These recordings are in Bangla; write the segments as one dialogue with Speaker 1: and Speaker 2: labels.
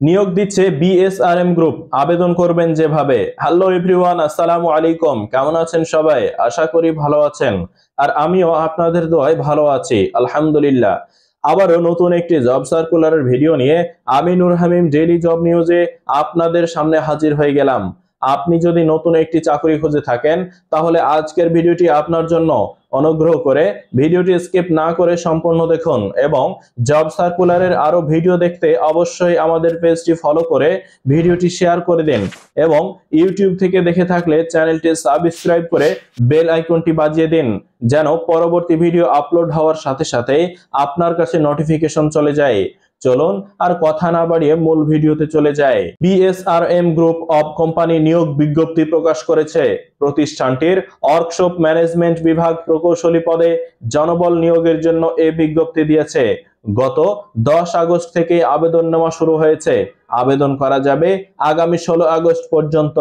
Speaker 1: নিয়োগ দিচ্ছে বিএসআরএম গ্রুপ। আবেদন করবেন যেভাবে। হ্যালো এভরিওয়ান, আসসালামু আলাইকুম। কেমন আছেন সবাই? আশা করি ভালো আছেন। আর আমিও আপনাদের দোয়ায় ভালো আছি, আলহামদুলিল্লাহ। আবারও নতুন একটি জব সার্কুলারের ভিডিও নিয়ে আমি নূর হামিম ডেইলি জব নিউজে আপনাদের সামনে হাজির হয়ে গেলাম। আপনি যদি নতুন একটি চাকরি খুঁজে থাকেন, তাহলে আজকের ভিডিওটি আপনার জন্য। অনুগ্রহ করে ভিডিওটি স্কিপ না করে সম্পূর্ণ দেখুন এবং জব সার্কুলারের আরো ভিডিও দেখতে অবশ্যই আমাদের পেজটি ফলো করে ভিডিওটি শেয়ার করে দিন এবং ইউটিউব থেকে দেখে থাকলে চ্যানেলটি সাবস্ক্রাইব করে বেল আইকনটি বাজিয়ে দিন, যেন পরবর্তী ভিডিও আপলোড হওয়ার সাথে সাথেই আপনার কাছে নোটিফিকেশন চলে যায়। চলুন আর কথা না বাড়িয়ে মূল ভিডিওতে চলে যায়। বিএসআরএম গ্রুপ অব কোম্পানি নিয়োগ বিজ্ঞপ্তি প্রকাশ করেছে। প্রতিষ্ঠানটির ওয়ার্কশপ ম্যানেজমেন্ট বিভাগ প্রকৌশলী পদে জনবল নিয়োগের জন্য এই বিজ্ঞপ্তি দিয়েছে। গত 10 আগস্ট থেকে আবেদন নেওয়া শুরু হয়েছে। আবেদন করা যাবে আগামী 16 আগস্ট পর্যন্ত।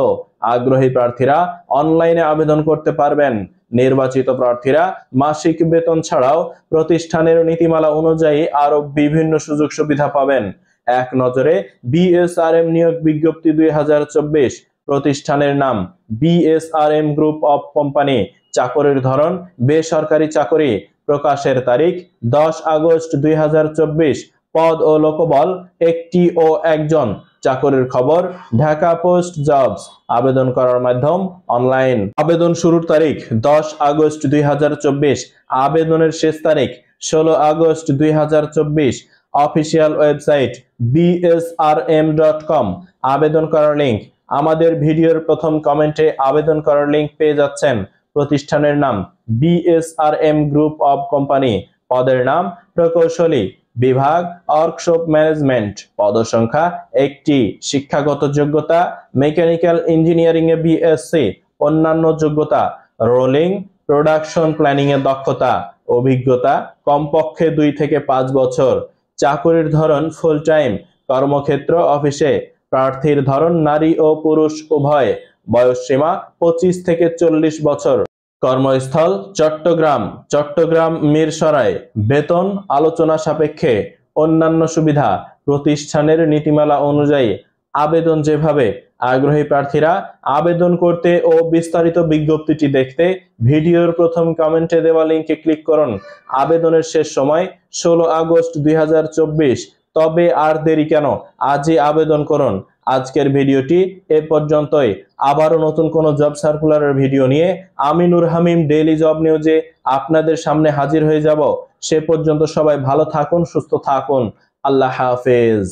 Speaker 1: আগ্রহী প্রার্থীরা অনলাইনে আবেদন করতে পারবেন। নির্বাচিত প্রার্থীরা মাসিক বেতন ছাড়াও প্রতিষ্ঠানের নীতিমালা অনুযায়ী আরো বিভিন্ন সুযোগ সুবিধা পাবেন। এক নজরে বিএসআরএম নিয়োগ বিজ্ঞপ্তি 2024। প্রতিষ্ঠানের নাম বিএসআরএম গ্রুপ অফ কোম্পানি। চাকরির ধরন বেসরকারি চাকরি। প্রকাশের তারিখ 10 আগস্ট 2024। পদ ও লোকবল একটি ও একজন। চাকরির খবর ঢাকা পোস্ট জবস। আবেদন করার মাধ্যম অনলাইন। আবেদন শুরুর তারিখ 10 আগস্ট 2024। আবেদনের শেষ তারিখ 16 আগস্ট 2024। Official website bsrm.com। আবেদন করার লিংক আমাদের ভিডিওর প্রথম কমেন্টে আবেদন করার লিংক পেয়ে যাচ্ছেন। প্রতিষ্ঠানের নাম বিএসআরএম গ্রুপ অব কোম্পানি। পদের নাম প্রকৌশলী। বিভাগ ওয়ার্কশপ ম্যানেজমেন্ট। পদসংখ্যা 1টি। শিক্ষাগত যোগ্যতা মেকানিক্যাল ইঞ্জিনিয়ারিং এ বিএসসি। অন্যান্য যোগ্যতা রোলিং প্রোডাকশন প্ল্যানিং এ দক্ষতা। অভিজ্ঞতা কমপক্ষে 2 থেকে 5 বছর। চাকরির ধরন ফুল টাইম। কর্মক্ষেত্র অফিসে। প্রার্থীর ধরন নারী ও পুরুষ উভয়। বয়সসীমা 25 থেকে 40 বছর। কর্মস্থল চট্টগ্রাম মিরসরাই। বেতন আলোচনা সাপেক্ষে। অন্যান্য সুবিধা প্রতিষ্ঠানের নীতিমালা অনুযায়ী। আবেদন যেভাবে। আগ্রহী প্রার্থীরা আবেদন করতে ও বিস্তারিত বিজ্ঞপ্তিটি দেখতে ভিডিওর প্রথম কমেন্টে দেওয়া লিংকে ক্লিক করুন। আবেদনের শেষ সময় 16 আগস্ট 2024। তবে আর দেরি কেন, আজই আবেদন করুন। আজকের ভিডিওটি এ পর্যন্তই। আবারও নতুন কোনো জব সার্কুলারের ভিডিও নিয়ে আমি নূর হামিম ডেইলি জব নিউজে আপনাদের সামনে হাজির হয়ে যাব। সে পর্যন্ত সবাই ভালো থাকুন, সুস্থ থাকুন। আল্লাহ হাফেজ।